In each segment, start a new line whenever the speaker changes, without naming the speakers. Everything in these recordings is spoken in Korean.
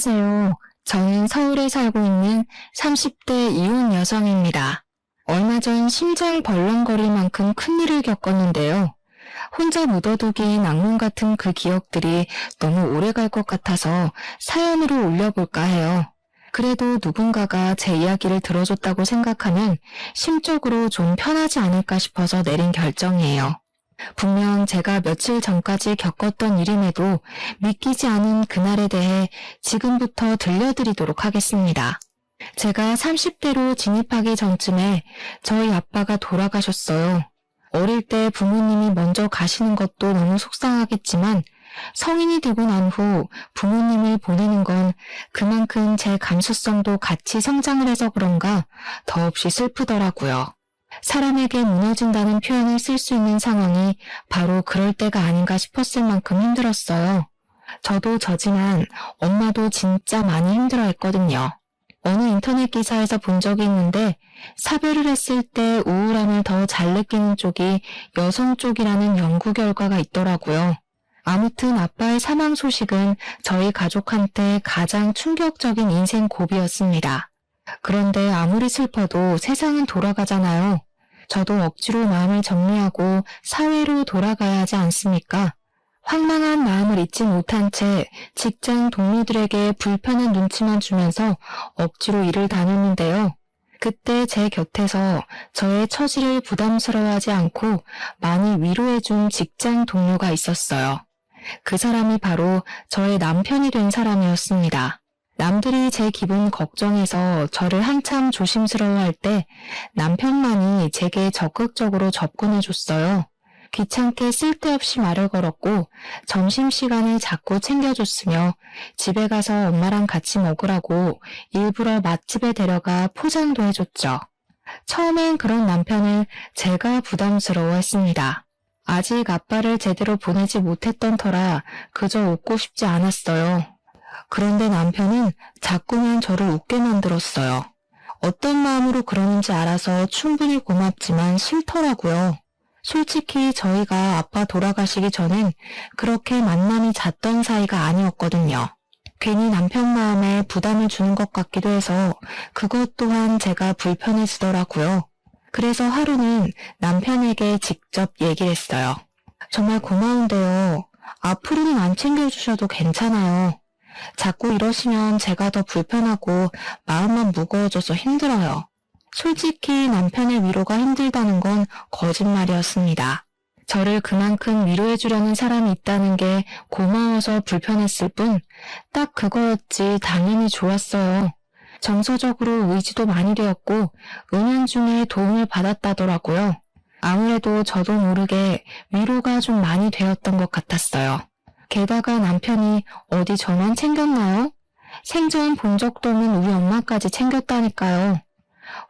안녕하세요. 저는 서울에 살고 있는 30대 이혼 여성입니다. 얼마 전 심장 벌렁거릴 만큼 큰일을 겪었는데요. 혼자 묻어두기엔 악몽 같은 그 기억들이 너무 오래 갈 것 같아서 사연으로 올려볼까 해요. 그래도 누군가가 제 이야기를 들어줬다고 생각하면 심적으로 좀 편하지 않을까 싶어서 내린 결정이에요. 분명 제가 며칠 전까지 겪었던 일임에도 믿기지 않은 그날에 대해 지금부터 들려드리도록 하겠습니다. 제가 30대로 진입하기 전쯤에 저희 아빠가 돌아가셨어요. 어릴 때 부모님이 먼저 가시는 것도 너무 속상하겠지만 성인이 되고 난 후 부모님을 보내는 건 그만큼 제 감수성도 같이 성장을 해서 그런가 더없이 슬프더라고요. 사람에게 무너진다는 표현을 쓸 수 있는 상황이 바로 그럴 때가 아닌가 싶었을 만큼 힘들었어요. 저도 저지만 엄마도 진짜 많이 힘들어했거든요. 어느 인터넷 기사에서 본 적이 있는데 사별을 했을 때 우울함을 더 잘 느끼는 쪽이 여성 쪽이라는 연구 결과가 있더라고요. 아무튼 아빠의 사망 소식은 저희 가족한테 가장 충격적인 인생 고비였습니다. 그런데 아무리 슬퍼도 세상은 돌아가잖아요. 저도 억지로 마음을 정리하고 사회로 돌아가야 하지 않습니까? 황망한 마음을 잊지 못한 채 직장 동료들에게 불편한 눈치만 주면서 억지로 일을 다녔는데요. 그때 제 곁에서 저의 처지를 부담스러워하지 않고 많이 위로해준 직장 동료가 있었어요. 그 사람이 바로 저의 남편이 된 사람이었습니다. 남들이 제 기분 걱정해서 저를 한참 조심스러워할 때 남편만이 제게 적극적으로 접근해줬어요. 귀찮게 쓸데없이 말을 걸었고 점심시간을 자꾸 챙겨줬으며 집에 가서 엄마랑 같이 먹으라고 일부러 맛집에 데려가 포장도 해줬죠. 처음엔 그런 남편을 제가 부담스러워했습니다. 아직 아빠를 제대로 보내지 못했던 터라 그저 웃고 싶지 않았어요. 그런데 남편은 자꾸만 저를 웃게 만들었어요. 어떤 마음으로 그러는지 알아서 충분히 고맙지만 싫더라고요. 솔직히 저희가 아빠 돌아가시기 전엔 그렇게 만남이 잦던 사이가 아니었거든요. 괜히 남편 마음에 부담을 주는 것 같기도 해서 그것 또한 제가 불편해지더라고요. 그래서 하루는 남편에게 직접 얘기를 했어요. 정말 고마운데요. 앞으로는 안 챙겨주셔도 괜찮아요. 자꾸 이러시면 제가 더 불편하고 마음만 무거워져서 힘들어요. 솔직히 남편의 위로가 힘들다는 건 거짓말이었습니다. 저를 그만큼 위로해주려는 사람이 있다는 게 고마워서 불편했을 뿐 딱 그거였지 당연히 좋았어요. 정서적으로 의지도 많이 되었고 은연중에 도움을 받았다더라고요. 아무래도 저도 모르게 위로가 좀 많이 되었던 것 같았어요. 게다가 남편이 어디 저만 챙겼나요? 생전 본 적도 없는 우리 엄마까지 챙겼다니까요.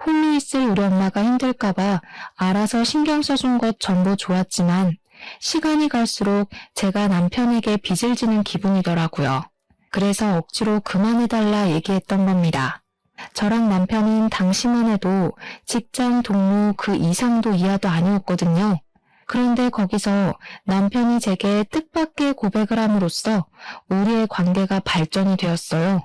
홀로 있을 우리 엄마가 힘들까봐 알아서 신경 써준 것 전부 좋았지만 시간이 갈수록 제가 남편에게 빚을 지는 기분이더라고요. 그래서 억지로 그만해달라 얘기했던 겁니다. 저랑 남편은 당시만 해도 직장 동료 그 이상도 이하도 아니었거든요. 그런데 거기서 남편이 제게 뜻밖의 고백을 함으로써 우리의 관계가 발전이 되었어요.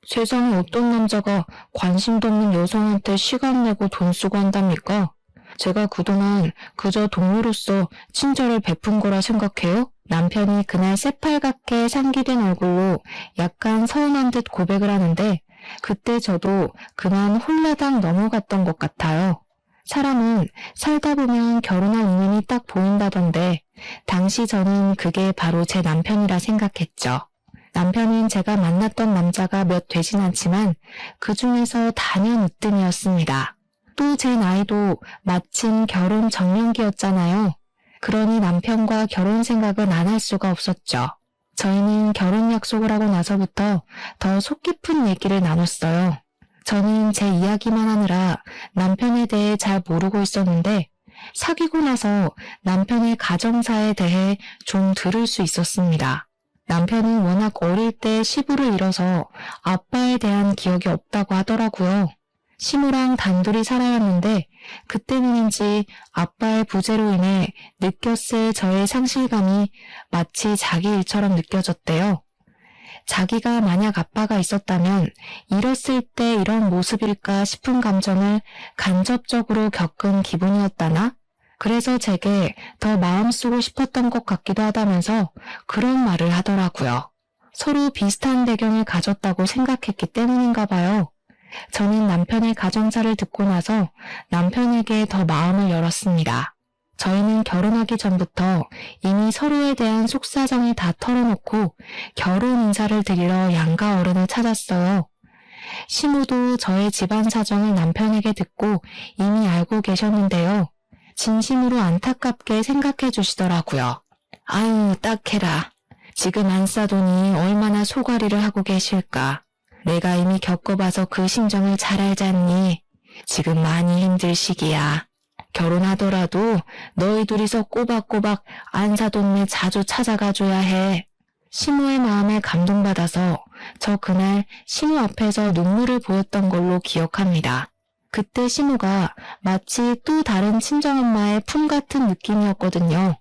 세상에 어떤 남자가 관심도 없는 여성한테 시간 내고 돈 쓰고 한답니까? 제가 그동안 그저 동료로서 친절을 베푼 거라 생각해요? 남편이 그날 새빨갛게 상기된 얼굴로 약간 서운한 듯 고백을 하는데 그때 저도 그만 홀라당 넘어갔던 것 같아요. 사람은 살다 보면 결혼할 인연이 딱 보인다던데 당시 저는 그게 바로 제 남편이라 생각했죠. 남편은 제가 만났던 남자가 몇 되진 않지만 그 중에서 단연 으뜸이었습니다. 또 제 나이도 마침 결혼 정년기였잖아요. 그러니 남편과 결혼 생각은 안 할 수가 없었죠. 저희는 결혼 약속을 하고 나서부터 더 속 깊은 얘기를 나눴어요. 저는 제 이야기만 하느라 남편에 대해 잘 모르고 있었는데 사귀고 나서 남편의 가정사에 대해 좀 들을 수 있었습니다. 남편은 워낙 어릴 때 시부를 잃어서 아빠에 대한 기억이 없다고 하더라고요. 시모랑 단둘이 살아야 했는데 그때문인지 아빠의 부재로 인해 느꼈을 저의 상실감이 마치 자기 일처럼 느껴졌대요. 자기가 만약 아빠가 있었다면 이랬을 때 이런 모습일까 싶은 감정을 간접적으로 겪은 기분이었다나? 그래서 제게 더 마음 쓰고 싶었던 것 같기도 하다면서 그런 말을 하더라고요. 서로 비슷한 배경을 가졌다고 생각했기 때문인가 봐요. 저는 남편의 가정사를 듣고 나서 남편에게 더 마음을 열었습니다. 저희는 결혼하기 전부터 이미 서로에 대한 속사정을 다 털어놓고 결혼 인사를 드리러 양가 어른을 찾았어요. 시모도 저의 집안 사정을 남편에게 듣고 이미 알고 계셨는데요. 진심으로 안타깝게 생각해 주시더라고요. 아유, 딱해라. 지금 안 싸더니 얼마나 소가리를 하고 계실까. 내가 이미 겪어봐서 그 심정을 잘 알잖니. 지금 많이 힘들 시기야. 결혼하더라도 너희 둘이서 꼬박꼬박 안사돈네 자주 찾아가줘야 해. 시모의 마음에 감동받아서 저 그날 시모 앞에서 눈물을 보였던 걸로 기억합니다. 그때 시모가 마치 또 다른 친정엄마의 품 같은 느낌이었거든요.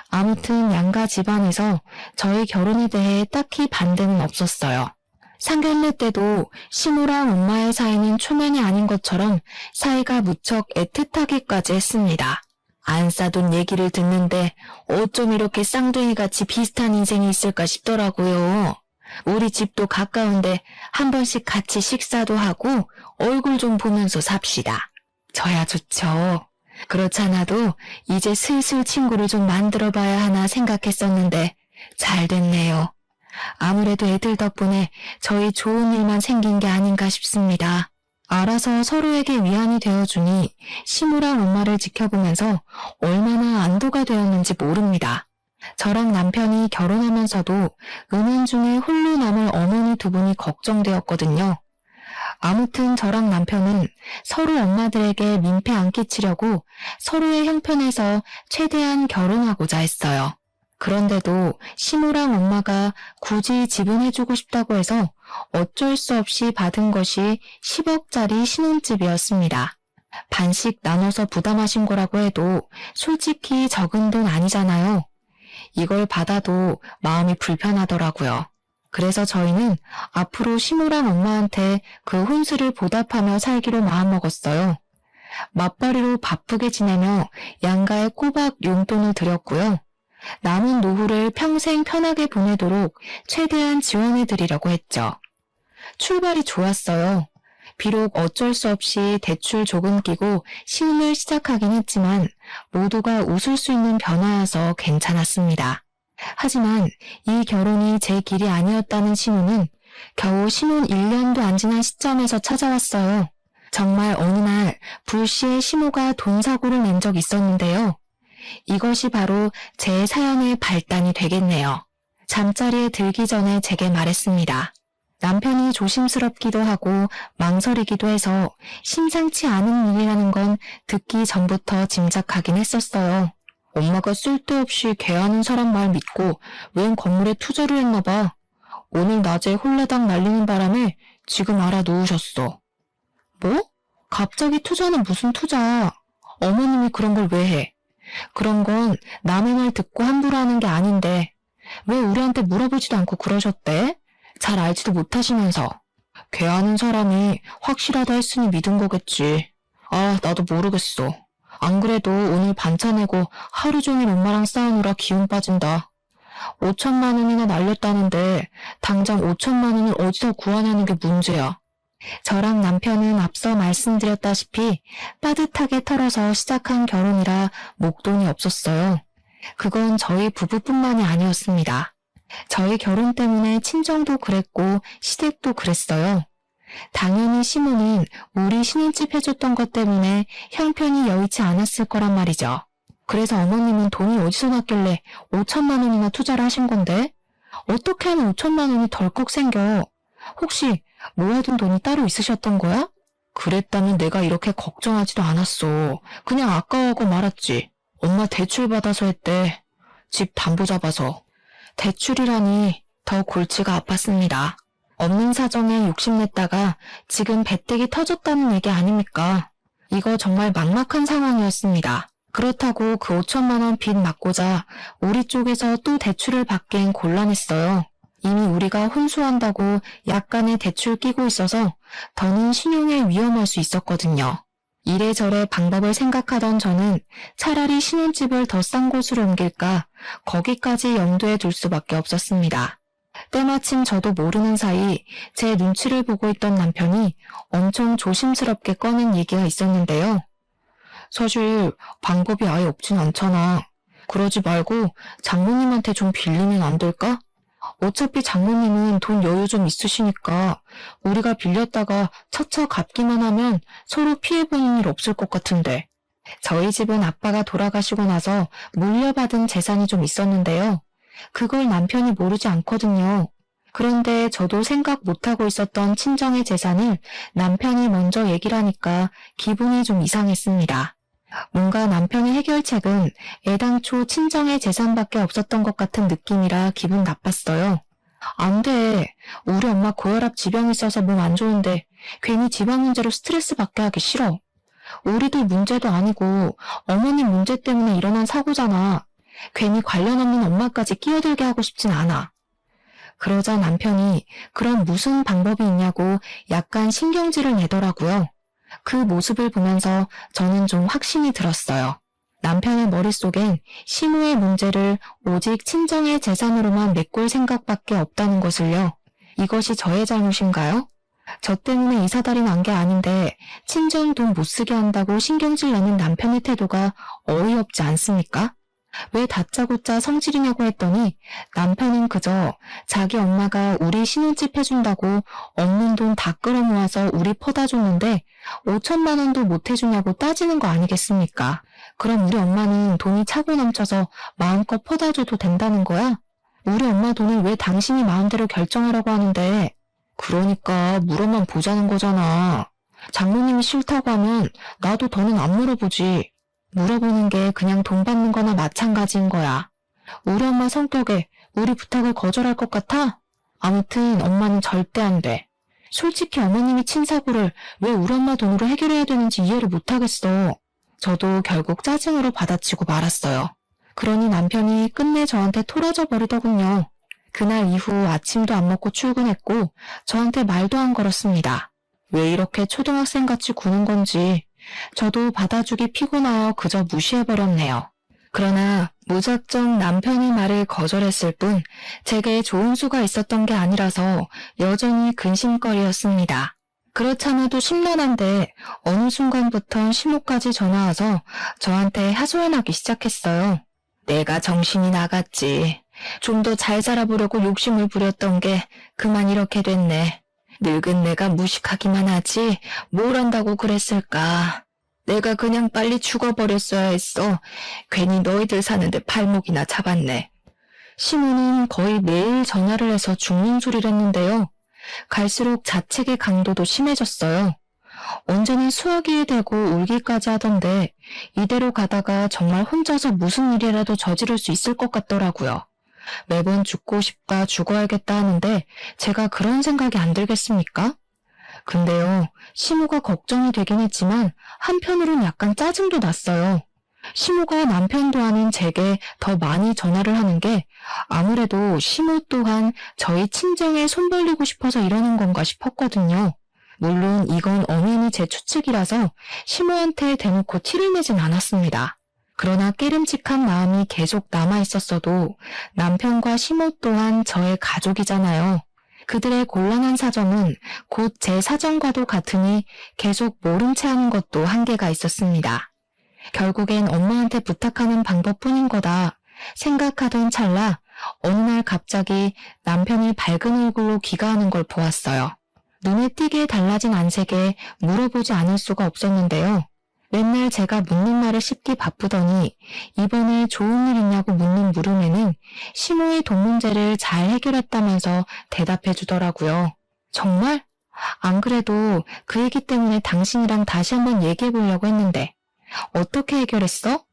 아무튼 양가 집안에서 저희 결혼에 대해 딱히 반대는 없었어요. 상견례 때도 시모랑 엄마의 사이는 초면이 아닌 것처럼 사이가 무척 애틋하기까지 했습니다. 안 싸돈 얘기를 듣는데 어쩜 이렇게 쌍둥이같이 비슷한 인생이 있을까 싶더라고요. 우리 집도 가까운데 한 번씩 같이 식사도 하고 얼굴 좀 보면서 삽시다. 저야 좋죠. 그렇잖아도 이제 슬슬 친구를 좀 만들어봐야 하나 생각했었는데 잘 됐네요. 아무래도 애들 덕분에 저희 좋은 일만 생긴 게 아닌가 싶습니다. 알아서 서로에게 위안이 되어주니 시모랑 엄마를 지켜보면서 얼마나 안도가 되었는지 모릅니다. 저랑 남편이 결혼하면서도 은연중에 홀로 남을 어머니 두 분이 걱정되었거든요. 아무튼 저랑 남편은 서로 엄마들에게 민폐 안 끼치려고 서로의 형편에서 최대한 결혼하고자 했어요. 그런데도 시모랑 엄마가 굳이 지분해주고 싶다고 해서 어쩔 수 없이 받은 것이 10억짜리 신혼집이었습니다. 반씩 나눠서 부담하신 거라고 해도 솔직히 적은 돈 아니잖아요. 이걸 받아도 마음이 불편하더라고요. 그래서 저희는 앞으로 시모랑 엄마한테 그 혼수를 보답하며 살기로 마음먹었어요. 맞벌이로 바쁘게 지내며 양가에 꼬박 용돈을 드렸고요. 남은 노후를 평생 편하게 보내도록 최대한 지원해드리려고 했죠. 출발이 좋았어요. 비록 어쩔 수 없이 대출 조금 끼고 시음을 시작하긴 했지만 모두가 웃을 수 있는 변화여서 괜찮았습니다. 하지만 이 결혼이 제 길이 아니었다는 신호는 겨우 신혼 1년도 안 지난 시점에서 찾아왔어요. 정말 어느 날 불시에 시모가 돈 사고를 낸 적 있었는데요. 이것이 바로 제 사연의 발단이 되겠네요. 잠자리에 들기 전에 제게 말했습니다. 남편이 조심스럽기도 하고 망설이기도 해서 심상치 않은 일이라는 건 듣기 전부터 짐작하긴 했었어요. 엄마가 쓸데없이 개하는 사람 말 믿고 웬 건물에 투자를 했나 봐. 오늘 낮에 홀라당 날리는 바람에 지금 알아놓으셨어. 뭐? 갑자기 투자는 무슨 투자? 어머님이 그런 걸 왜 해? 그런 건 남의 말 듣고 함부로 하는 게 아닌데 왜 우리한테 물어보지도 않고 그러셨대? 잘 알지도 못하시면서. 개하는 사람이 확실하다 했으니 믿은 거겠지. 아, 나도 모르겠어. 안 그래도 오늘 반차 내고 하루 종일 엄마랑 싸우느라 기운 빠진다. 5천만 원이나 날렸다는데 당장 5천만 원을 어디서 구하냐는 게 문제야. 저랑 남편은 앞서 말씀드렸다시피 따뜻하게 털어서 시작한 결혼이라 목돈이 없었어요. 그건 저희 부부뿐만이 아니었습니다. 저희 결혼 때문에 친정도 그랬고 시댁도 그랬어요. 당연히 시모는 우리 신혼집 해줬던 것 때문에 형편이 여의치 않았을 거란 말이죠. 그래서 어머님은 돈이 어디서 났길래 5천만 원이나 투자를 하신 건데? 어떻게 하면 5천만 원이 덜컥 생겨? 혹시 모아둔 돈이 따로 있으셨던 거야? 그랬다면 내가 이렇게 걱정하지도 않았어. 그냥 아까워하고 말았지. 엄마 대출 받아서 했대. 집 담보 잡아서. 대출이라니 더 골치가 아팠습니다. 없는 사정에 욕심냈다가 지금 배때기 터졌다는 얘기 아닙니까? 이거 정말 막막한 상황이었습니다. 그렇다고 그 5천만 원 빚 막고자 우리 쪽에서 또 대출을 받기엔 곤란했어요. 이미 우리가 혼수한다고 약간의 대출 끼고 있어서 더는 신용에 위험할 수 있었거든요. 이래저래 방법을 생각하던 저는 차라리 신혼집을 더 싼 곳으로 옮길까 거기까지 염두에 둘 수밖에 없었습니다. 때마침 저도 모르는 사이 제 눈치를 보고 있던 남편이 엄청 조심스럽게 꺼낸 얘기가 있었는데요. 사실 방법이 아예 없진 않잖아. 그러지 말고 장모님한테 좀 빌리면 안 될까? 어차피 장모님은 돈 여유 좀 있으시니까 우리가 빌렸다가 차차 갚기만 하면 서로 피해보는 일 없을 것 같은데. 저희 집은 아빠가 돌아가시고 나서 물려받은 재산이 좀 있었는데요. 그걸 남편이 모르지 않거든요. 그런데 저도 생각 못하고 있었던 친정의 재산을 남편이 먼저 얘기를 하니까 기분이 좀 이상했습니다. 뭔가 남편의 해결책은 애당초 친정의 재산밖에 없었던 것 같은 느낌이라 기분 나빴어요. 안 돼. 우리 엄마 고혈압 지병이 있어서 몸 안 좋은데 괜히 지방 문제로 스트레스 받게 하기 싫어. 우리들 문제도 아니고 어머님 문제 때문에 일어난 사고잖아. 괜히 관련 없는 엄마까지 끼어들게 하고 싶진 않아. 그러자 남편이 그럼 무슨 방법이 있냐고 약간 신경질을 내더라고요. 그 모습을 보면서 저는 좀 확신이 들었어요. 남편의 머릿속엔 시모의 문제를 오직 친정의 재산으로만 메꿀 생각밖에 없다는 것을요. 이것이 저의 잘못인가요? 저 때문에 이사달이 난 게 아닌데 친정 돈 못 쓰게 한다고 신경질 내는 남편의 태도가 어이없지 않습니까? 왜 다짜고짜 성질이냐고 했더니 남편은 그저 자기 엄마가 우리 신혼집 해준다고 없는 돈 다 끌어모아서 우리 퍼다 줬는데 5천만 원도 못 해주냐고 따지는 거 아니겠습니까? 그럼 우리 엄마는 돈이 차고 넘쳐서 마음껏 퍼다 줘도 된다는 거야? 우리 엄마 돈을 왜 당신이 마음대로 결정하라고 하는데? 그러니까 물어만 보자는 거잖아. 장모님이 싫다고 하면 나도 더는 안 물어보지. 물어보는 게 그냥 돈 받는 거나 마찬가지인 거야. 우리 엄마 성격에 우리 부탁을 거절할 것 같아? 아무튼 엄마는 절대 안 돼. 솔직히 어머님이 친 사고를 왜 우리 엄마 돈으로 해결해야 되는지 이해를 못하겠어. 저도 결국 짜증으로 받아치고 말았어요. 그러니 남편이 끝내 저한테 토라져 버리더군요. 그날 이후 아침도 안 먹고 출근했고 저한테 말도 안 걸었습니다. 왜 이렇게 초등학생같이 구는 건지. 저도 받아주기 피곤하여 그저 무시해버렸네요. 그러나 무작정 남편의 말을 거절했을 뿐 제게 좋은 수가 있었던 게 아니라서 여전히 근심거리였습니다. 그렇잖아도 심란한데 어느 순간부턴 시모까지 전화와서 저한테 하소연하기 시작했어요. 내가 정신이 나갔지. 좀 더 잘 살아보려고 욕심을 부렸던 게 그만 이렇게 됐네. 늙은 내가 무식하기만 하지 뭘 한다고 그랬을까. 내가 그냥 빨리 죽어버렸어야 했어. 괜히 너희들 사는데 발목이나 잡았네. 시모는 거의 매일 전화를 해서 죽는 소리를 했는데요. 갈수록 자책의 강도도 심해졌어요. 언제는 수화기에 대고 울기까지 하던데 이대로 가다가 정말 혼자서 무슨 일이라도 저지를 수 있을 것 같더라고요. 매번 죽고 싶다, 죽어야겠다 하는데 제가 그런 생각이 안 들겠습니까? 근데요, 시모가 걱정이 되긴 했지만 한편으론 약간 짜증도 났어요. 시모가 남편도 아닌 제게 더 많이 전화를 하는 게 아무래도 시모 또한 저희 친정에 손 벌리고 싶어서 이러는 건가 싶었거든요. 물론 이건 엄연히 제 추측이라서 시모한테 대놓고 티를 내진 않았습니다. 그러나 깨름칙한 마음이 계속 남아있었어도 남편과 시모 또한 저의 가족이잖아요. 그들의 곤란한 사정은 곧 제 사정과도 같으니 계속 모른 채 하는 것도 한계가 있었습니다. 결국엔 엄마한테 부탁하는 방법뿐인 거다 생각하던 찰나 어느 날 갑자기 남편이 밝은 얼굴로 귀가하는 걸 보았어요. 눈에 띄게 달라진 안색에 물어보지 않을 수가 없었는데요. 맨날 제가 묻는 말을 씹기 바쁘더니 이번에 좋은 일 있냐고 묻는 물음에는 시모의 돈 문제를 잘 해결했다면서 대답해 주더라고요. 정말? 안 그래도 그 얘기 때문에 당신이랑 다시 한번 얘기해 보려고 했는데 어떻게 해결했어?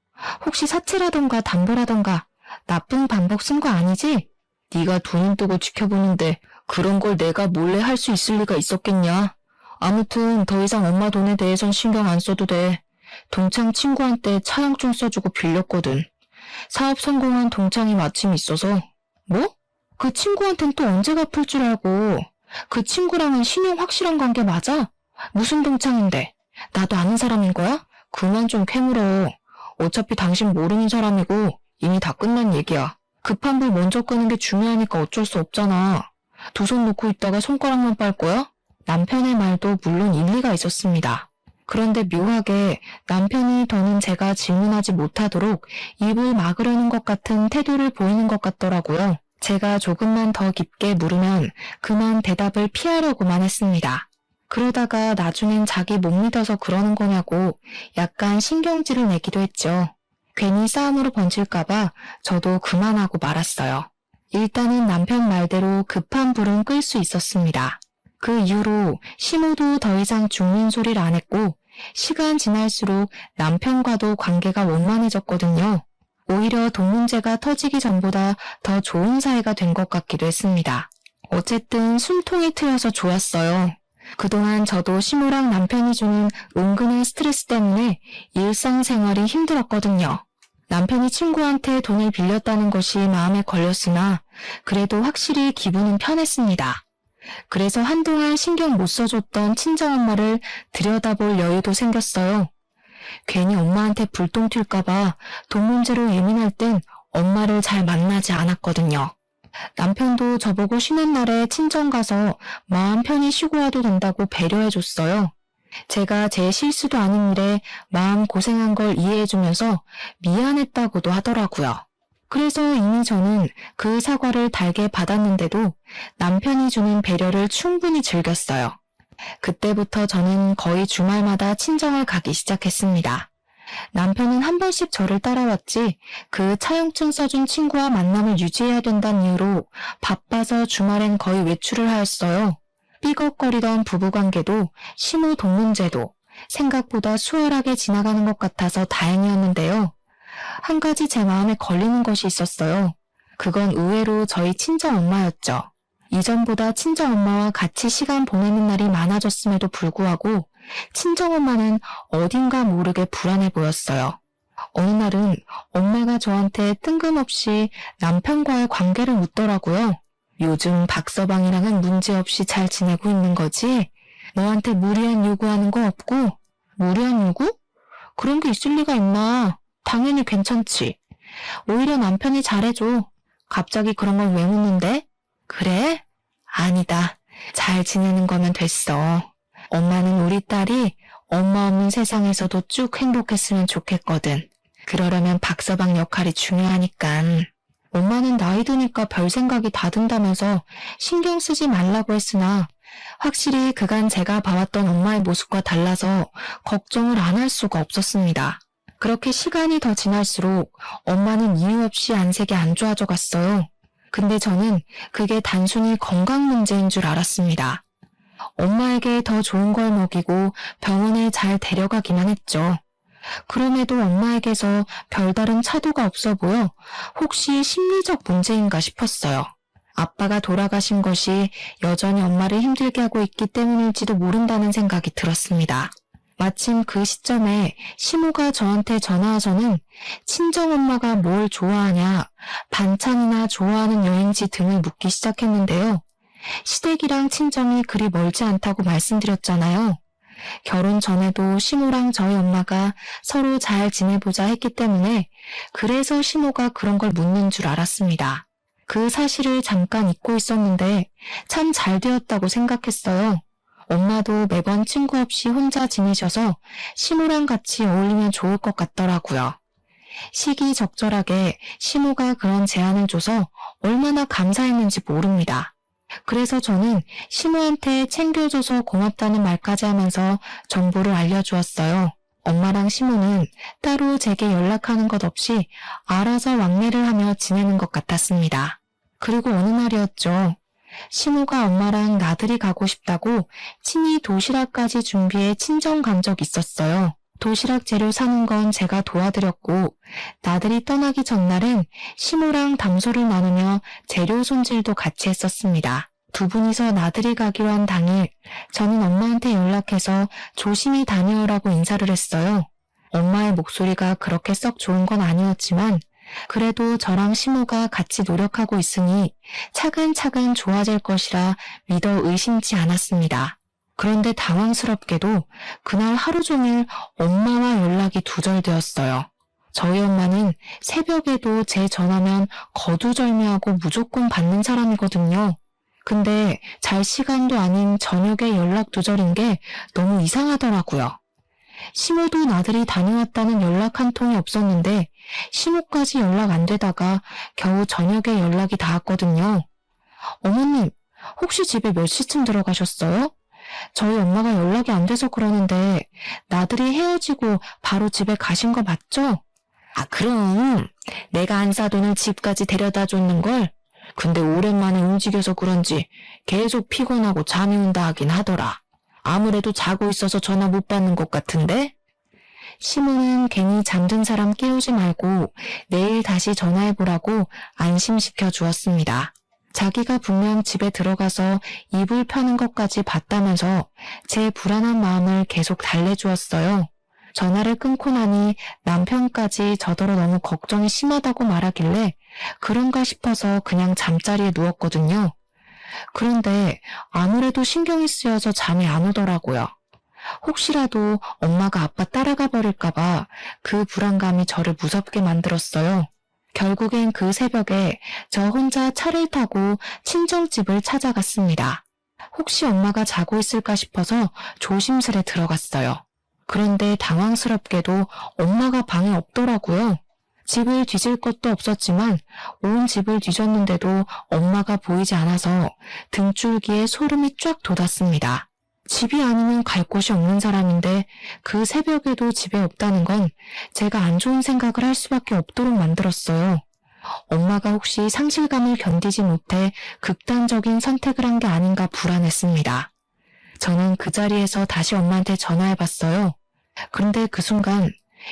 혹시 사채라던가 담보라던가 나쁜 방법 쓴 거 아니지? 네가 돈은 뜨고 지켜보는데 그런 걸 내가 몰래 할 수 있을 리가 있었겠냐? 아무튼 더 이상 엄마 돈에 대해선 신경 안 써도 돼. 동창 친구한테 차용증 써주고 빌렸거든. 사업 성공한 동창이 마침 있어서. 뭐? 그 친구한텐 또 언제 갚을 줄 알고. 그 친구랑은 신용 확실한 관계 맞아? 무슨 동창인데? 나도 아는 사람인 거야? 그만 좀 캐물어. 어차피 당신 모르는 사람이고 이미 다 끝난 얘기야. 급한 불 먼저 끄는 게 중요하니까 어쩔 수 없잖아. 두 손 놓고 있다가 손가락만 빨 거야? 남편의 말도 물론 일리가 있었습니다. 그런데 묘하게 남편이 더는 제가 질문하지 못하도록 입을 막으려는 것 같은 태도를 보이는 것 같더라고요. 제가 조금만 더 깊게 물으면 그만 대답을 피하려고만 했습니다. 그러다가 나중엔 자기 못 믿어서 그러는 거냐고 약간 신경질을 내기도 했죠. 괜히 싸움으로 번질까봐 저도 그만하고 말았어요. 일단은 남편 말대로 급한 불은 끌 수 있었습니다. 그 이후로 시모도 더 이상 죽는 소리를 안 했고 시간 지날수록 남편과도 관계가 원만해졌거든요. 오히려 돈 문제가 터지기 전보다 더 좋은 사이가 된 것 같기도 했습니다. 어쨌든 숨통이 트여서 좋았어요. 그동안 저도 시모랑 남편이 주는 은근한 스트레스 때문에 일상생활이 힘들었거든요. 남편이 친구한테 돈을 빌렸다는 것이 마음에 걸렸으나 그래도 확실히 기분은 편했습니다. 그래서 한동안 신경 못 써줬던 친정엄마를 들여다볼 여유도 생겼어요. 괜히 엄마한테 불똥 튈까봐 돈 문제로 예민할 땐 엄마를 잘 만나지 않았거든요. 남편도 저보고 쉬는 날에 친정 가서 마음 편히 쉬고 와도 된다고 배려해줬어요. 제가 제 실수도 아닌 일에 마음 고생한 걸 이해해주면서 미안했다고도 하더라고요. 그래서 이미 저는 그 사과를 달게 받았는데도 남편이 주는 배려를 충분히 즐겼어요. 그때부터 저는 거의 주말마다 친정을 가기 시작했습니다. 남편은 한 번씩 저를 따라왔지 그 차용증 써준 친구와 만남을 유지해야 된다는 이유로 바빠서 주말엔 거의 외출을 하였어요. 삐걱거리던 부부관계도 시모 돈 문제도 생각보다 수월하게 지나가는 것 같아서 다행이었는데요. 한 가지 제 마음에 걸리는 것이 있었어요. 그건 의외로 저희 친정엄마였죠. 이전보다 친정엄마와 같이 시간 보내는 날이 많아졌음에도 불구하고 친정엄마는 어딘가 모르게 불안해 보였어요. 어느 날은 엄마가 저한테 뜬금없이 남편과의 관계를 묻더라고요. 요즘 박서방이랑은 문제없이 잘 지내고 있는 거지? 너한테 무리한 요구하는 거 없고? 무리한 요구? 그런 게 있을 리가 있나? 당연히 괜찮지. 오히려 남편이 잘해줘. 갑자기 그런 걸 왜 묻는데? 그래? 아니다. 잘 지내는 거면 됐어. 엄마는 우리 딸이 엄마 없는 세상에서도 쭉 행복했으면 좋겠거든. 그러려면 박서방 역할이 중요하니깐. 엄마는 나이 드니까 별 생각이 다 든다면서 신경 쓰지 말라고 했으나 확실히 그간 제가 봐왔던 엄마의 모습과 달라서 걱정을 안 할 수가 없었습니다. 그렇게 시간이 더 지날수록 엄마는 이유 없이 안색이 안 좋아져 갔어요. 근데 저는 그게 단순히 건강 문제인 줄 알았습니다. 엄마에게 더 좋은 걸 먹이고 병원에 잘 데려가기만 했죠. 그럼에도 엄마에게서 별다른 차도가 없어 보여 혹시 심리적 문제인가 싶었어요. 아빠가 돌아가신 것이 여전히 엄마를 힘들게 하고 있기 때문일지도 모른다는 생각이 들었습니다. 마침 그 시점에 시모가 저한테 전화와서는 친정엄마가 뭘 좋아하냐, 반찬이나 좋아하는 여행지 등을 묻기 시작했는데요. 시댁이랑 친정이 그리 멀지 않다고 말씀드렸잖아요. 결혼 전에도 시모랑 저희 엄마가 서로 잘 지내보자 했기 때문에 그래서 시모가 그런 걸 묻는 줄 알았습니다. 그 사실을 잠깐 잊고 있었는데 참 잘 되었다고 생각했어요. 엄마도 매번 친구 없이 혼자 지내셔서 시모랑 같이 어울리면 좋을 것 같더라고요. 시기적절하게 시모가 그런 제안을 줘서 얼마나 감사했는지 모릅니다. 그래서 저는 시모한테 챙겨줘서 고맙다는 말까지 하면서 정보를 알려주었어요. 엄마랑 시모는 따로 제게 연락하는 것 없이 알아서 왕래를 하며 지내는 것 같았습니다. 그리고 어느 날이었죠. 시모가 엄마랑 나들이 가고 싶다고 친히 도시락까지 준비해 친정 간 적 있었어요. 도시락 재료 사는 건 제가 도와드렸고 나들이 떠나기 전날엔 시모랑 담소를 나누며 재료 손질도 같이 했었습니다. 두 분이서 나들이 가기로 한 당일 저는 엄마한테 연락해서 조심히 다녀오라고 인사를 했어요. 엄마의 목소리가 그렇게 썩 좋은 건 아니었지만 그래도 저랑 시모가 같이 노력하고 있으니 차근차근 좋아질 것이라 믿어 의심치 않았습니다. 그런데 당황스럽게도 그날 하루 종일 엄마와 연락이 두절되었어요. 저희 엄마는 새벽에도 제 전화면 거두절미하고 무조건 받는 사람이거든요. 근데 잘 시간도 아닌 저녁에 연락 두절인 게 너무 이상하더라고요. 시모도 나들이 다녀왔다는 연락 한 통이 없었는데 시모까지 연락 안 되다가 겨우 저녁에 연락이 닿았거든요. 어머님, 혹시 집에 몇 시쯤 들어가셨어요? 저희 엄마가 연락이 안 돼서 그러는데 나들이 헤어지고 바로 집에 가신 거 맞죠? 아, 그럼 내가 안 사돈을 집까지 데려다 줬는걸. 근데 오랜만에 움직여서 그런지 계속 피곤하고 잠이 온다 하긴 하더라. 아무래도 자고 있어서 전화 못 받는 것 같은데? 시모는 괜히 잠든 사람 깨우지 말고 내일 다시 전화해보라고 안심시켜 주었습니다. 자기가 분명 집에 들어가서 이불 펴는 것까지 봤다면서 제 불안한 마음을 계속 달래주었어요. 전화를 끊고 나니 남편까지 저더러 너무 걱정이 심하다고 말하길래 그런가 싶어서 그냥 잠자리에 누웠거든요. 그런데 아무래도 신경이 쓰여서 잠이 안 오더라고요. 혹시라도 엄마가 아빠 따라가 버릴까봐 그 불안감이 저를 무섭게 만들었어요. 결국엔 그 새벽에 저 혼자 차를 타고 친정집을 찾아갔습니다. 혹시 엄마가 자고 있을까 싶어서 조심스레 들어갔어요. 그런데 당황스럽게도 엄마가 방에 없더라고요. 집을 뒤질 것도 없었지만 온 집을 뒤졌는데도 엄마가 보이지 않아서 등줄기에 소름이 쫙 돋았습니다. 집이 아니면 갈 곳이 없는 사람인데 그 새벽에도 집에 없다는 건 제가 안 좋은 생각을 할 수밖에 없도록 만들었어요. 엄마가 혹시 상실감을 견디지 못해 극단적인 선택을 한 게 아닌가 불안했습니다. 저는 그 자리에서 다시 엄마한테 전화해봤어요. 그런데 그 순간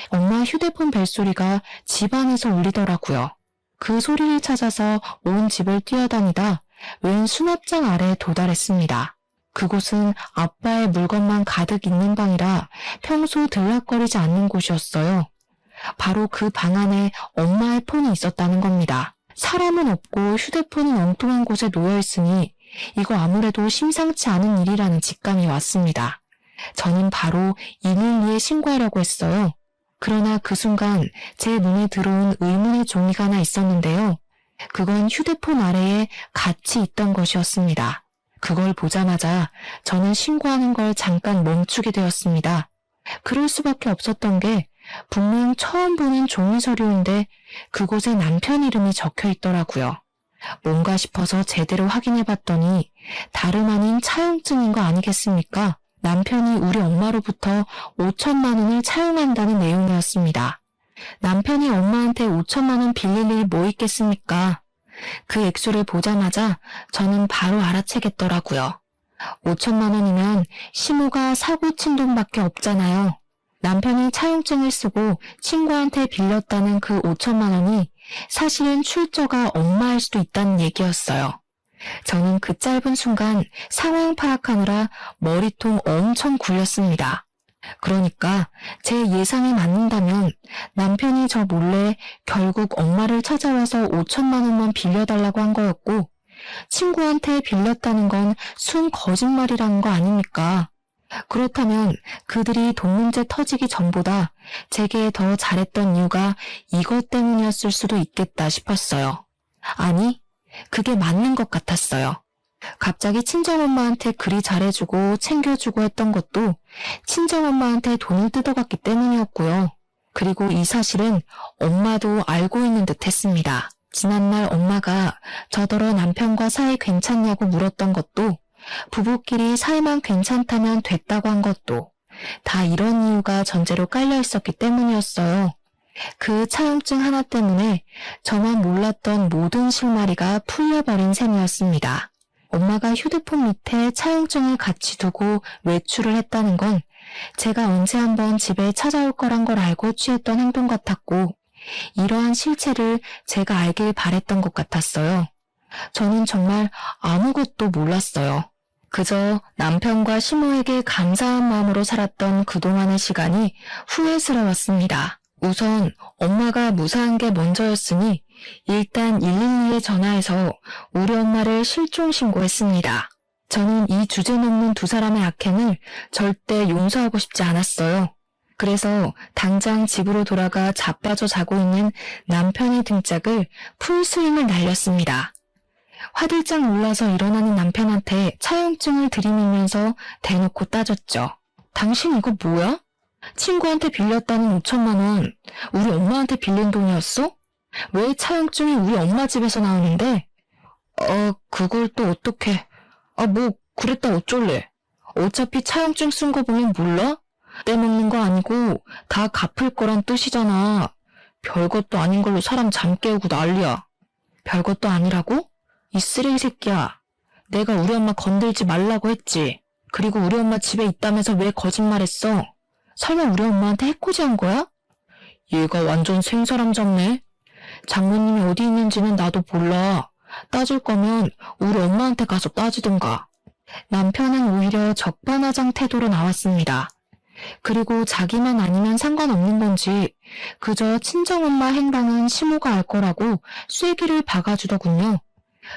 엄마 휴대폰 벨소리가 집 안에서 울리더라고요. 그 소리를 찾아서 온 집을 뛰어다니다 웬 수납장 아래에 도달했습니다. 그곳은 아빠의 물건만 가득 있는 방이라 평소 들락거리지 않는 곳이었어요. 바로 그 방 안에 엄마의 폰이 있었다는 겁니다. 사람은 없고 휴대폰은 엉뚱한 곳에 놓여있으니 이거 아무래도 심상치 않은 일이라는 직감이 왔습니다. 저는 바로 112에 신고하려고 했어요. 그러나 그 순간 제 눈에 들어온 의문의 종이가 하나 있었는데요. 그건 휴대폰 아래에 같이 있던 것이었습니다. 그걸 보자마자 저는 신고하는 걸 잠깐 멈추게 되었습니다. 그럴 수밖에 없었던 게 분명 처음 보는 종이 서류인데 그곳에 남편 이름이 적혀 있더라고요. 뭔가 싶어서 제대로 확인해봤더니 다름 아닌 차용증인 거 아니겠습니까? 남편이 우리 엄마로부터 5천만 원을 차용한다는 내용이었습니다. 남편이 엄마한테 5천만 원 빌릴 일이 뭐 있겠습니까? 그 액수를 보자마자 저는 바로 알아채겠더라고요. 5천만 원이면 시모가 사고 친 돈밖에 없잖아요. 남편이 차용증을 쓰고 친구한테 빌렸다는 그 5천만 원이 사실은 출처가 엄마일 수도 있다는 얘기였어요. 저는 그 짧은 순간 상황 파악하느라 머리통 엄청 굴렸습니다. 그러니까 제 예상이 맞는다면 남편이 저 몰래 결국 엄마를 찾아와서 5천만 원만 빌려달라고 한 거였고 친구한테 빌렸다는 건 순 거짓말이라는 거 아닙니까? 그렇다면 그들이 돈 문제 터지기 전보다 제게 더 잘했던 이유가 이것 때문이었을 수도 있겠다 싶었어요. 아니, 그게 맞는 것 같았어요. 갑자기 친정엄마한테 그리 잘해주고 챙겨주고 했던 것도 친정엄마한테 돈을 뜯어갔기 때문이었고요. 그리고 이 사실은 엄마도 알고 있는 듯 했습니다. 지난날 엄마가 저더러 남편과 사이 괜찮냐고 물었던 것도 부부끼리 사이만 괜찮다면 됐다고 한 것도 다 이런 이유가 전제로 깔려 있었기 때문이었어요. 그 차용증 하나 때문에 저만 몰랐던 모든 실마리가 풀려버린 셈이었습니다. 엄마가 휴대폰 밑에 차용증을 같이 두고 외출을 했다는 건 제가 언제 한번 집에 찾아올 거란 걸 알고 취했던 행동 같았고 이러한 실체를 제가 알길 바랬던 것 같았어요. 저는 정말 아무것도 몰랐어요. 그저 남편과 시모에게 감사한 마음으로 살았던 그동안의 시간이 후회스러웠습니다. 우선 엄마가 무사한 게 먼저였으니 일단 112에 전화해서 우리 엄마를 실종 신고했습니다. 저는 이 주제넘는 두 사람의 악행을 절대 용서하고 싶지 않았어요. 그래서 당장 집으로 돌아가 자빠져 자고 있는 남편의 등짝을 풀스윙을 날렸습니다. 화들짝 놀라서 일어나는 남편한테 차용증을 들이밀면서 대놓고 따졌죠. 당신 이거 뭐야? 친구한테 빌렸다는 5천만 원, 우리 엄마한테 빌린 돈이었어? 왜 차용증이 우리 엄마 집에서 나오는데? 그걸 또 어떡해. 뭐 그랬다 어쩔래. 어차피 차용증 쓴 거 보면 몰라? 떼먹는 거 아니고 다 갚을 거란 뜻이잖아. 별것도 아닌 걸로 사람 잠 깨우고 난리야. 별것도 아니라고? 이 쓰레기 새끼야. 내가 우리 엄마 건들지 말라고 했지. 그리고 우리 엄마 집에 있다면서 왜 거짓말했어? 설마 우리 엄마한테 해코지한 거야? 얘가 완전 생사람 잡네. 장모님이 어디 있는지는 나도 몰라. 따질 거면 우리 엄마한테 가서 따지든가. 남편은 오히려 적반하장 태도로 나왔습니다. 그리고 자기만 아니면 상관없는 건지 그저 친정엄마 행방은 시모가 알 거라고 쐐기를 박아주더군요.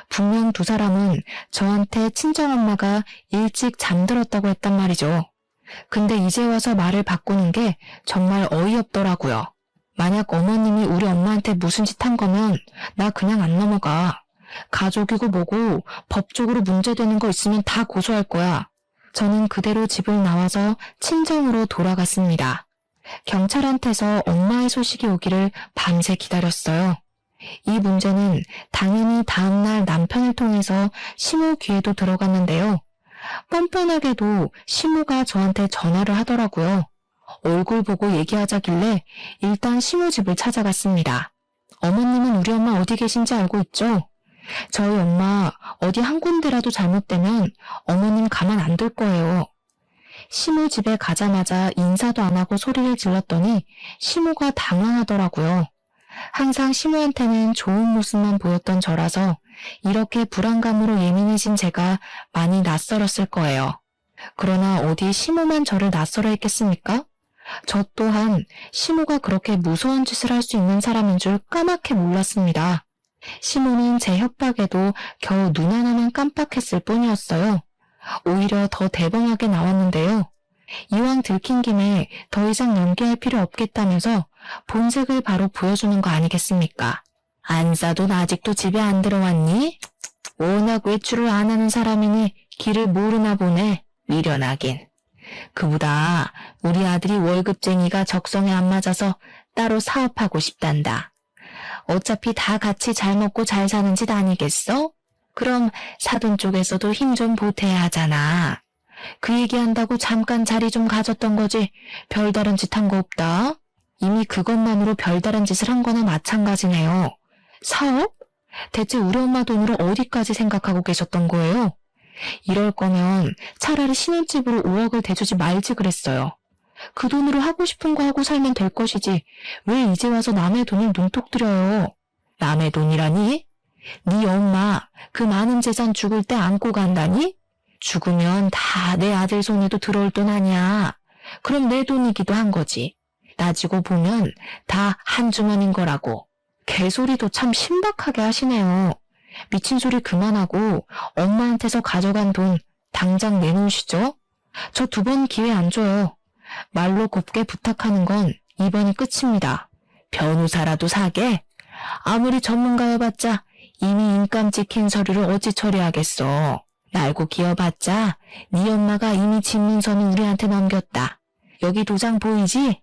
분명 두 사람은 저한테 친정엄마가 일찍 잠들었다고 했단 말이죠. 근데 이제 와서 말을 바꾸는 게 정말 어이없더라고요. 만약 어머님이 우리 엄마한테 무슨 짓 한 거면 나 그냥 안 넘어가. 가족이고 뭐고 법적으로 문제되는 거 있으면 다 고소할 거야. 저는 그대로 집을 나와서 친정으로 돌아갔습니다. 경찰한테서 엄마의 소식이 오기를 밤새 기다렸어요. 이 문제는 당연히 다음날 남편을 통해서 시모 귀에도 들어갔는데요. 뻔뻔하게도 시모가 저한테 전화를 하더라고요. 얼굴 보고 얘기하자길래 일단 시모 집을 찾아갔습니다. 어머님은 우리 엄마 어디 계신지 알고 있죠? 저희 엄마 어디 한 군데라도 잘못되면 어머님 가만 안 둘 거예요. 시모 집에 가자마자 인사도 안 하고 소리를 질렀더니 시모가 당황하더라고요. 항상 시모한테는 좋은 모습만 보였던 저라서 이렇게 불안감으로 예민해진 제가 많이 낯설었을 거예요. 그러나 어디 시모만 저를 낯설어 했겠습니까? 저 또한 시모가 그렇게 무서운 짓을 할 수 있는 사람인 줄 까맣게 몰랐습니다. 시모는 제 협박에도 겨우 눈 하나만 깜빡했을 뿐이었어요. 오히려 더 대범하게 나왔는데요. 이왕 들킨 김에 더 이상 연기할 필요 없겠다면서 본색을 바로 보여주는 거 아니겠습니까? 안사돈 아직도 집에 안 들어왔니? 워낙 외출을 안 하는 사람이니 길을 모르나 보네. 미련하긴. 그보다 우리 아들이 월급쟁이가 적성에 안 맞아서 따로 사업하고 싶단다. 어차피 다 같이 잘 먹고 잘 사는 짓 아니겠어? 그럼 사돈 쪽에서도 힘 좀 보태야 하잖아. 그 얘기한다고 잠깐 자리 좀 가졌던 거지 별다른 짓 한 거 없다. 이미 그것만으로 별다른 짓을 한 거나 마찬가지네요. 사업? 대체 우리 엄마 돈으로 어디까지 생각하고 계셨던 거예요? 이럴 거면 차라리 신혼집으로 5억을 대주지 말지 그랬어요. 그 돈으로 하고 싶은 거 하고 살면 될 것이지 왜 이제 와서 남의 돈을 눈독 들여요. 남의 돈이라니? 네 엄마 그 많은 재산 죽을 때 안고 간다니? 죽으면 다 내 아들 손에도 들어올 돈 아니야. 그럼 내 돈이기도 한 거지. 따지고 보면 다 한 주머니인 거라고. 개소리도 참 신박하게 하시네요. 미친 소리 그만하고 엄마한테서 가져간 돈 당장 내놓으시죠. 저 2번 기회 안 줘요. 말로 곱게 부탁하는 건 이번이 끝입니다. 변호사라도 사게? 아무리 전문가여봤자 이미 인감 찍힌 서류를 어찌 처리하겠어. 날고 기어봤자 네 엄마가 이미 집문서는 우리한테 넘겼다. 여기 도장 보이지?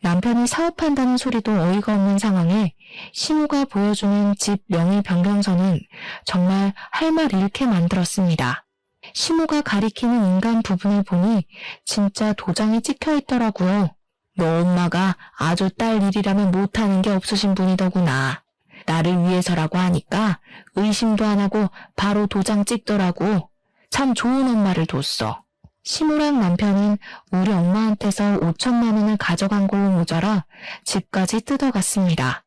남편이 사업한다는 소리도 어이가 없는 상황에 시모가 보여주는 집 명의 변경서는 정말 할 말 잃게 만들었습니다. 시모가 가리키는 인간 부분을 보니 진짜 도장이 찍혀 있더라고요. 너 엄마가 아주 딸 일이라면 못하는 게 없으신 분이더구나. 나를 위해서라고 하니까 의심도 안 하고 바로 도장 찍더라고. 참 좋은 엄마를 뒀어. 시모랑 남편은 우리 엄마한테서 5천만 원을 가져간 걸로 모자라 집까지 뜯어갔습니다.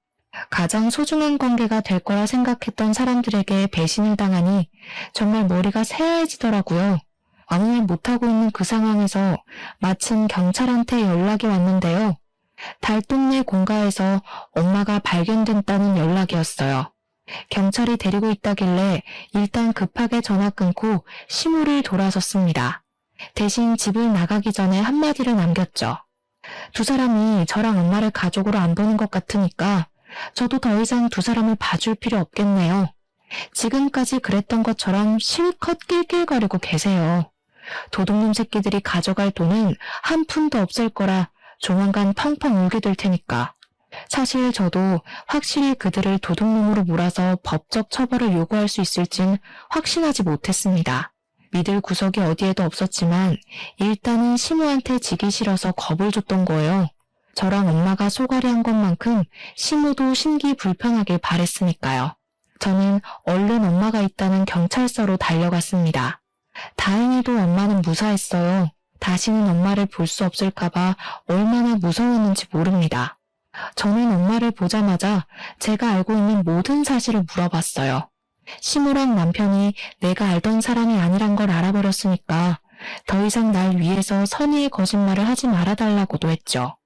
가장 소중한 관계가 될 거라 생각했던 사람들에게 배신을 당하니 정말 머리가 새하얘지더라고요. 아무 말 못하고 있는 그 상황에서 마침 경찰한테 연락이 왔는데요. 달동네 공가에서 엄마가 발견됐다는 연락이었어요. 경찰이 데리고 있다길래 일단 급하게 전화 끊고 시무를 돌아섰습니다. 대신 집을 나가기 전에 한마디를 남겼죠. 두 사람이 저랑 엄마를 가족으로 안 보는 것 같으니까 저도 더 이상 두 사람을 봐줄 필요 없겠네요. 지금까지 그랬던 것처럼 실컷 낄낄거리고 계세요. 도둑놈 새끼들이 가져갈 돈은 한 푼도 없을 거라 조만간 펑펑 울게 될 테니까. 사실 저도 확실히 그들을 도둑놈으로 몰아서 법적 처벌을 요구할 수 있을진 확신하지 못했습니다. 믿을 구석이 어디에도 없었지만 일단은 시모한테 지기 싫어서 겁을 줬던 거예요. 저랑 엄마가 쏘가리 한 것만큼 시모도 심기 불편하길 바랬으니까요. 저는 얼른 엄마가 있다는 경찰서로 달려갔습니다. 다행히도 엄마는 무사했어요. 다시는 엄마를 볼 수 없을까봐 얼마나 무서웠는지 모릅니다. 저는 엄마를 보자마자 제가 알고 있는 모든 사실을 물어봤어요. 시모랑 남편이 내가 알던 사람이 아니란 걸 알아버렸으니까 더 이상 날 위해서 선의의 거짓말을 하지 말아달라고도 했죠.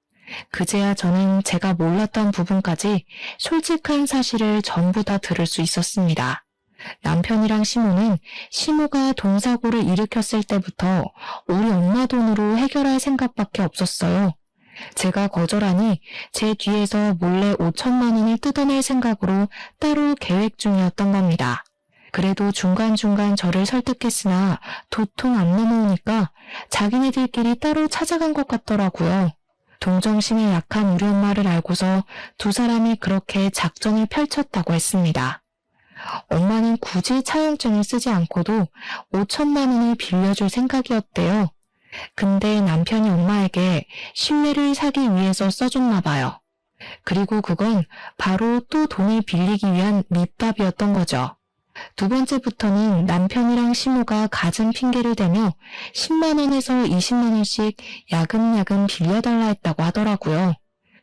그제야 저는 제가 몰랐던 부분까지 솔직한 사실을 전부 다 들을 수 있었습니다. 남편이랑 시모는 시모가 돈사고를 일으켰을 때부터 우리 엄마 돈으로 해결할 생각밖에 없었어요. 제가 거절하니 제 뒤에서 몰래 5천만 원을 뜯어낼 생각으로 따로 계획 중이었던 겁니다. 그래도 중간중간 저를 설득했으나 도통 안 넘어오니까 자기네들끼리 따로 찾아간 것 같더라고요. 동정심이 약한 우리 엄마를 알고서 두 사람이 그렇게 작전을 펼쳤다고 했습니다. 엄마는 굳이 차용증을 쓰지 않고도 5천만 원을 빌려줄 생각이었대요. 근데 남편이 엄마에게 신뢰를 사기 위해서 써줬나 봐요. 그리고 그건 바로 또 돈을 빌리기 위한 밑밥이었던 거죠. 두 번째부터는 남편이랑 시모가 갖은 핑계를 대며 10만 원에서 20만 원씩 야금야금 빌려달라 했다고 하더라고요.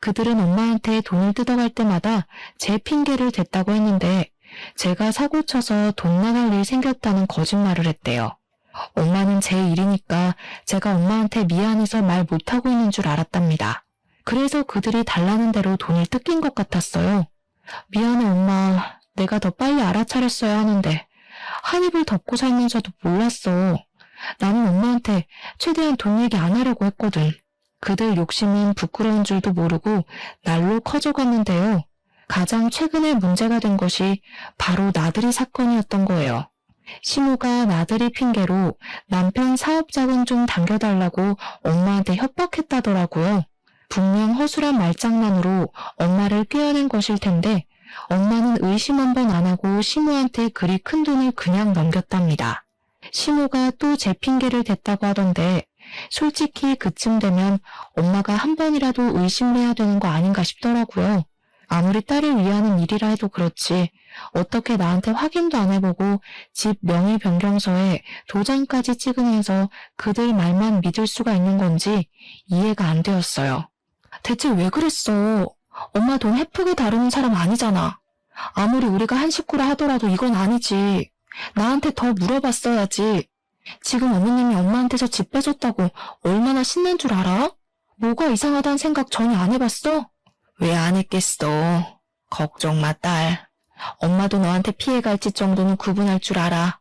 그들은 엄마한테 돈을 뜯어갈 때마다 제 핑계를 댔다고 했는데 제가 사고쳐서 돈 나갈 일 생겼다는 거짓말을 했대요. 엄마는 제 일이니까 제가 엄마한테 미안해서 말 못하고 있는 줄 알았답니다. 그래서 그들이 달라는 대로 돈을 뜯긴 것 같았어요. 미안해 엄마, 내가 더 빨리 알아차렸어야 하는데 한 입을 덮고 살면서도 몰랐어. 나는 엄마한테 최대한 돈 얘기 안 하려고 했거든. 그들 욕심은 부끄러운 줄도 모르고 날로 커져갔는데요. 가장 최근에 문제가 된 것이 바로 나들이 사건이었던 거예요. 시모가 나들이 핑계로 남편 사업자금 좀 당겨달라고 엄마한테 협박했다더라고요. 분명 허술한 말장난으로 엄마를 꿰어낸 것일 텐데 엄마는 의심 한 번 안 하고 시모한테 그리 큰 돈을 그냥 넘겼답니다. 시모가 또 제 핑계를 댔다고 하던데 솔직히 그쯤 되면 엄마가 한 번이라도 의심을 해야 되는 거 아닌가 싶더라고요. 아무리 딸을 위하는 일이라 해도 그렇지 어떻게 나한테 확인도 안 해보고 집 명의 변경서에 도장까지 찍으면서 그들 말만 믿을 수가 있는 건지 이해가 안 되었어요. 대체 왜 그랬어? 엄마 돈 헤프게 다루는 사람 아니잖아. 아무리 우리가 한 식구라 하더라도 이건 아니지. 나한테 더 물어봤어야지. 지금 어머님이 엄마한테서 집 빼줬다고 얼마나 신난 줄 알아? 뭐가 이상하다는 생각 전혀 안 해봤어? 왜 안 했겠어. 걱정 마, 딸. 엄마도 너한테 피해갈지 정도는 구분할 줄 알아.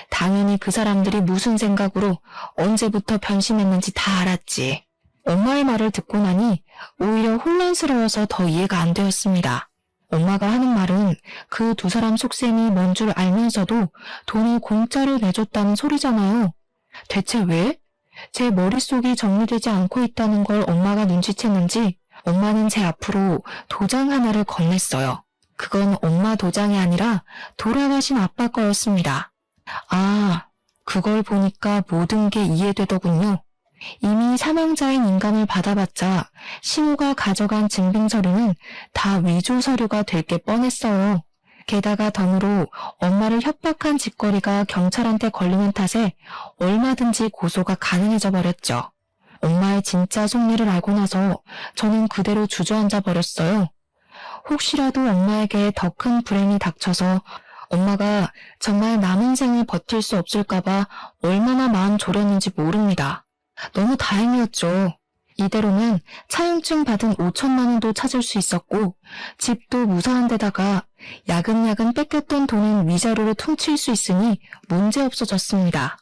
당연히 그 사람들이 무슨 생각으로 언제부터 변심했는지 다 알았지. 엄마의 말을 듣고 나니 오히려 혼란스러워서 더 이해가 안 되었습니다. 엄마가 하는 말은 그 두 사람 속셈이 뭔 줄 알면서도 돈을 공짜로 내줬다는 소리잖아요. 대체 왜? 제 머릿속이 정리되지 않고 있다는 걸 엄마가 눈치챘는지 엄마는 제 앞으로 도장 하나를 건넸어요. 그건 엄마 도장이 아니라 돌아가신 아빠 거였습니다. 아, 그걸 보니까 모든 게 이해되더군요. 이미 사망자인 인감을 받아봤자 시모가 가져간 증빙서류는 다 위조 서류가 될 게 뻔했어요. 게다가 덤으로 엄마를 협박한 짓거리가 경찰한테 걸리는 탓에 얼마든지 고소가 가능해져 버렸죠. 엄마의 진짜 속내를 알고 나서 저는 그대로 주저앉아 버렸어요. 혹시라도 엄마에게 더 큰 불행이 닥쳐서 엄마가 정말 남은 생을 버틸 수 없을까봐 얼마나 마음 졸였는지 모릅니다. 너무 다행이었죠. 이대로면 차용증 받은 5천만 원도 찾을 수 있었고 집도 무사한 데다가 야금야금 뺏겼던 돈은 위자료로 퉁칠 수 있으니 문제 없어졌습니다.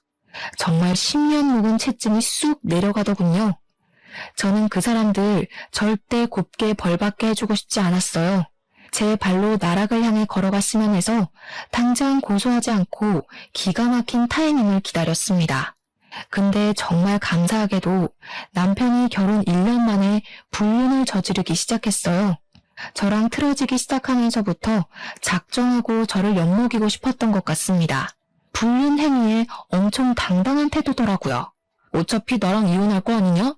정말 10년 묵은 채증이 쑥 내려가더군요. 저는 그 사람들 절대 곱게 벌받게 해주고 싶지 않았어요. 제 발로 나락을 향해 걸어갔으면 해서 당장 고소하지 않고 기가 막힌 타이밍을 기다렸습니다. 근데 정말 감사하게도 남편이 결혼 1년 만에 불륜을 저지르기 시작했어요. 저랑 틀어지기 시작하면서부터 작정하고 저를 엿먹이고 싶었던 것 같습니다. 불륜 행위에 엄청 당당한 태도더라고요. 어차피 나랑 이혼할 거 아니냐?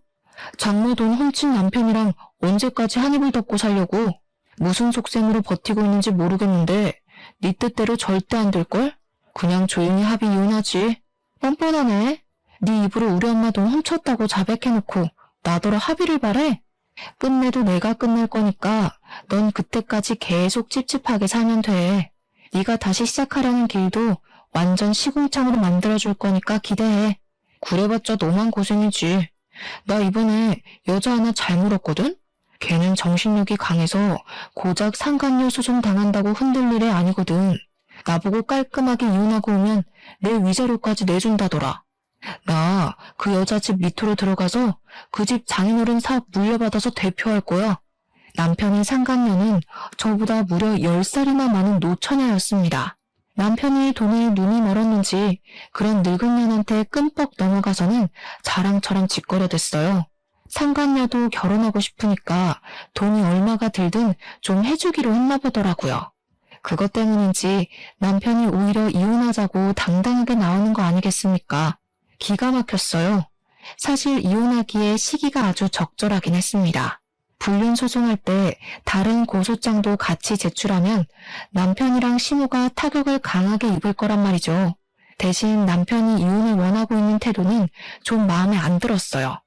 장모 돈 훔친 남편이랑 언제까지 한 입을 덮고 살려고? 무슨 속셈으로 버티고 있는지 모르겠는데 네 뜻대로 절대 안 될걸? 그냥 조용히 합의 이혼하지. 뻔뻔하네. 네 입으로 우리 엄마 돈 훔쳤다고 자백해놓고 나더러 합의를 바래? 끝내도 내가 끝낼 거니까 넌 그때까지 계속 찝찝하게 살면 돼. 네가 다시 시작하려는 길도 완전 시궁창으로 만들어줄 거니까 기대해. 그래봤자 너만 고생이지. 나 이번에 여자 하나 잘 물었거든? 걔는 정신력이 강해서 고작 상간녀 소송 당한다고 흔들릴 애 아니거든. 나보고 깔끔하게 이혼하고 오면 내 위자료까지 내준다더라. 나 그 여자 집 밑으로 들어가서 그 집 장인어른 사업 물려받아서 대표할 거야. 남편인 상간녀는 저보다 무려 10살이나 많은 노처녀였습니다. 남편이 돈에 눈이 멀었는지 그런 늙은 년한테 끔뻑 넘어가서는 자랑처럼 짓거려댔어요. 상간녀도 결혼하고 싶으니까 돈이 얼마가 들든 좀 해주기로 했나 보더라고요. 그것 때문인지 남편이 오히려 이혼하자고 당당하게 나오는 거 아니겠습니까? 기가 막혔어요. 사실 이혼하기에 시기가 아주 적절하긴 했습니다. 불륜 소송할 때 다른 고소장도 같이 제출하면 남편이랑 시모가 타격을 강하게 입을 거란 말이죠. 대신 남편이 이혼을 원하고 있는 태도는 좀 마음에 안 들었어요.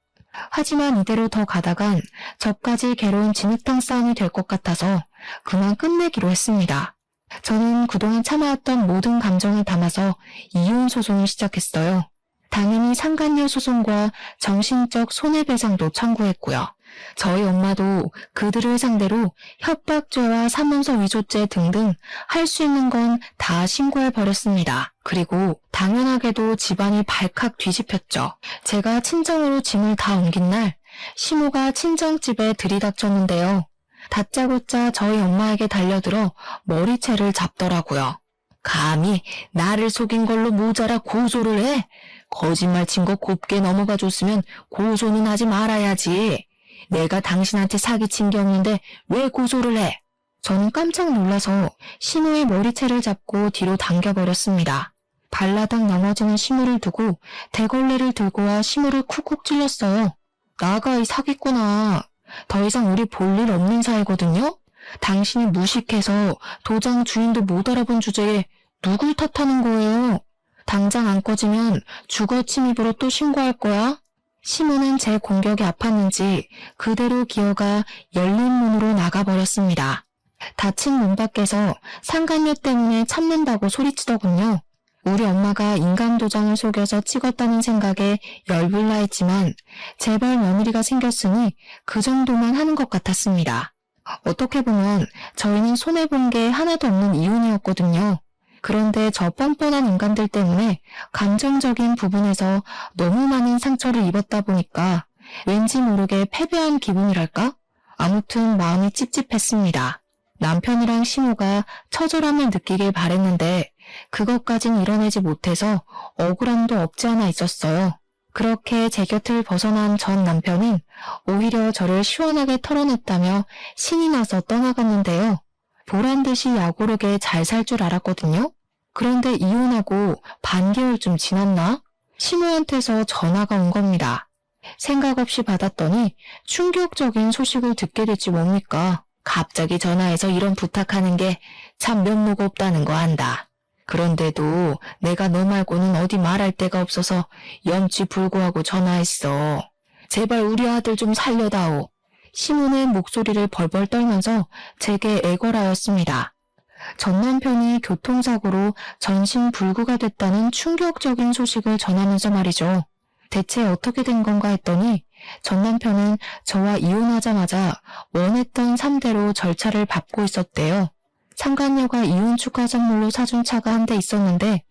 하지만 이대로 더 가다간 저까지 괴로운 진흙탕 싸움이 될 것 같아서 그만 끝내기로 했습니다. 저는 그동안 참아왔던 모든 감정을 담아서 이혼 소송을 시작했어요. 당연히 상간녀 소송과 정신적 손해배상도 청구했고요. 저희 엄마도 그들을 상대로 협박죄와 사문서 위조죄 등등 할 수 있는 건 다 신고해버렸습니다. 그리고 당연하게도 집안이 발칵 뒤집혔죠. 제가 친정으로 짐을 다 옮긴 날 시모가 친정집에 들이닥쳤는데요. 다짜고짜 저희 엄마에게 달려들어 머리채를 잡더라고요. 감히 나를 속인 걸로 모자라 고소를 해? 거짓말 친 거 곱게 넘어가 줬으면 고소는 하지 말아야지. 내가 당신한테 사기친 게 없는데 왜 고소를 해? 저는 깜짝 놀라서 시모의 머리채를 잡고 뒤로 당겨버렸습니다. 발라당 넘어지는 시모를 두고 대걸레를 들고 와 시모를 쿡쿡 찔렀어요. 나가 이 사기꾼아. 더 이상 우리 볼 일 없는 사이거든요? 당신이 무식해서 도장 주인도 못 알아본 주제에 누굴 탓하는 거예요? 당장 안 꺼지면 주거 침입으로 또 신고할 거야? 시모는 제 공격이 아팠는지 그대로 기어가 열린 문으로 나가버렸습니다. 닫힌 문 밖에서 상간녀 때문에 참는다고 소리치더군요. 우리 엄마가 인감도장을 속여서 찍었다는 생각에 열불나 했지만 제발 며느리가 생겼으니 그 정도만 하는 것 같았습니다. 어떻게 보면 저희는 손해본 게 하나도 없는 이혼이었거든요. 그런데 저 뻔뻔한 인간들 때문에 감정적인 부분에서 너무 많은 상처를 입었다 보니까 왠지 모르게 패배한 기분이랄까? 아무튼 마음이 찝찝했습니다. 남편이랑 시모가 처절함을 느끼길 바랬는데 그것까진 이뤄내지 못해서 억울함도 없지 않아 있었어요. 그렇게 제 곁을 벗어난 전 남편은 오히려 저를 시원하게 털어냈다며 신이 나서 떠나갔는데요. 보란듯이 약오르게 잘 살 줄 알았거든요. 그런데 이혼하고 반개월쯤 지났나? 시모한테서 전화가 온 겁니다. 생각 없이 받았더니 충격적인 소식을 듣게 됐지 뭡니까? 갑자기 전화해서 이런 부탁하는 게 참 면모가 없다는 거 안다. 그런데도 내가 너 말고는 어디 말할 데가 없어서 염치불구하고 전화했어. 제발 우리 아들 좀 살려다오. 시모는 목소리를 벌벌 떨면서 제게 애걸하였습니다. 전 남편이 교통사고로 전신불구가 됐다는 충격적인 소식을 전하면서 말이죠. 대체 어떻게 된 건가 했더니 전 남편은 저와 이혼하자마자 원했던 3대로 절차를 밟고 있었대요. 상간녀가 이혼 축하 선물로 사준 차가 한 대 있었는데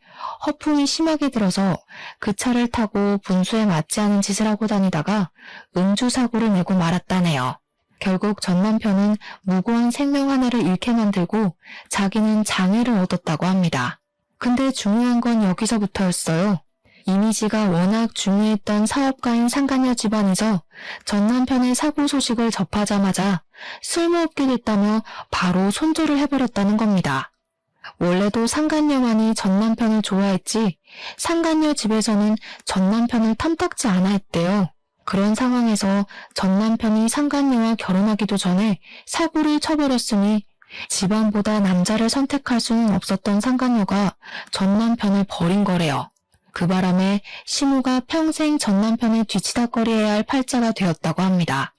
허풍이 심하게 들어서 그 차를 타고 분수에 맞지 않은 짓을 하고 다니다가 음주사고를 내고 말았다네요. 결국 전 남편은 무고한 생명 하나를 잃게 만들고 자기는 장애를 얻었다고 합니다. 근데 중요한 건 여기서부터였어요. 이미지가 워낙 중요했던 사업가인 상간녀 집안에서 전 남편의 사고 소식을 접하자마자 쓸모없게 됐다며 바로 손절을 해버렸다는 겁니다. 원래도 상간녀만이 전 남편을 좋아했지 상간녀 집에서는 전 남편을 탐탁지 않아 했대요. 그런 상황에서 전 남편이 상간녀와 결혼하기도 전에 사고를 쳐버렸으니 집안보다 남자를 선택할 수는 없었던 상간녀가 전 남편을 버린 거래요. 그 바람에 시모가 평생 전 남편을 뒤치다꺼리해야 할 팔자가 되었다고 합니다.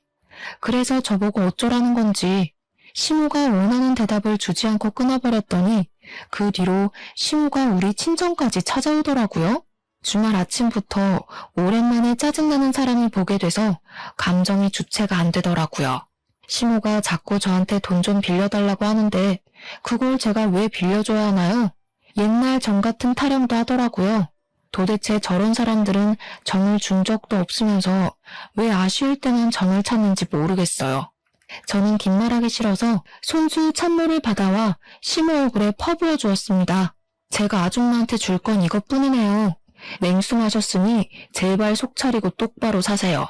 그래서 저보고 어쩌라는 건지 시모가 원하는 대답을 주지 않고 끊어버렸더니 그 뒤로 시모가 우리 친정까지 찾아오더라고요. 주말 아침부터 오랜만에 짜증나는 사람을 보게 돼서 감정이 주체가 안 되더라고요. 시모가 자꾸 저한테 돈 좀 빌려달라고 하는데 그걸 제가 왜 빌려줘야 하나요? 옛날 정 같은 타령도 하더라고요. 도대체 저런 사람들은 정을 준 적도 없으면서 왜 아쉬울 때만 정을 찾는지 모르겠어요. 저는 긴 말하기 싫어서 손수 찬물을 받아와 시모 얼굴에 퍼부어 주었습니다. 제가 아줌마한테 줄 건 이것뿐이네요. 맹숭하셨으니 제발 속 차리고 똑바로 사세요.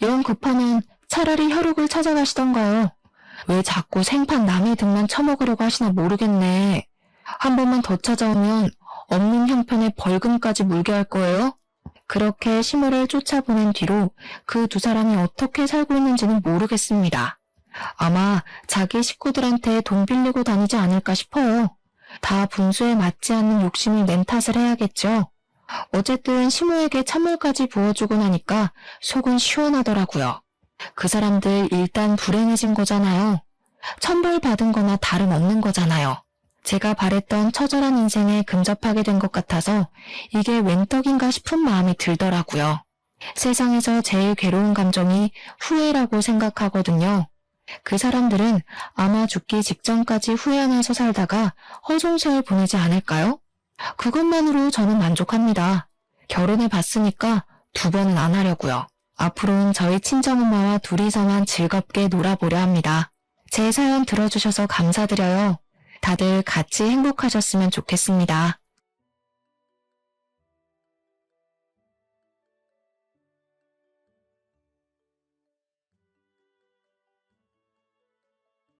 영 급하면 차라리 혈육을 찾아가시던가요. 왜 자꾸 생판 남의 등만 처먹으려고 하시나 모르겠네. 한 번만 더 찾아오면 없는 형편에 벌금까지 물게 할 거예요? 그렇게 시모를 쫓아보낸 뒤로 그 두 사람이 어떻게 살고 있는지는 모르겠습니다. 아마 자기 식구들한테 돈 빌리고 다니지 않을까 싶어요. 다 분수에 맞지 않는 욕심을 낸 탓을 해야겠죠. 어쨌든 시모에게 찬물까지 부어주고 나니까 속은 시원하더라고요. 그 사람들 일단 불행해진 거잖아요. 천벌 받은 거나 다름없는 거잖아요. 제가 바랬던 처절한 인생에 근접하게 된 것 같아서 이게 웬 떡인가 싶은 마음이 들더라고요. 세상에서 제일 괴로운 감정이 후회라고 생각하거든요. 그 사람들은 아마 죽기 직전까지 후회하면서 살다가 허송세월 보내지 않을까요? 그것만으로 저는 만족합니다. 결혼해 봤으니까 두 번은 안 하려고요. 앞으로는 저희 친정엄마와 둘이서만 즐겁게 놀아보려 합니다. 제 사연 들어주셔서 감사드려요. 다들 같이 행복하셨으면 좋겠습니다.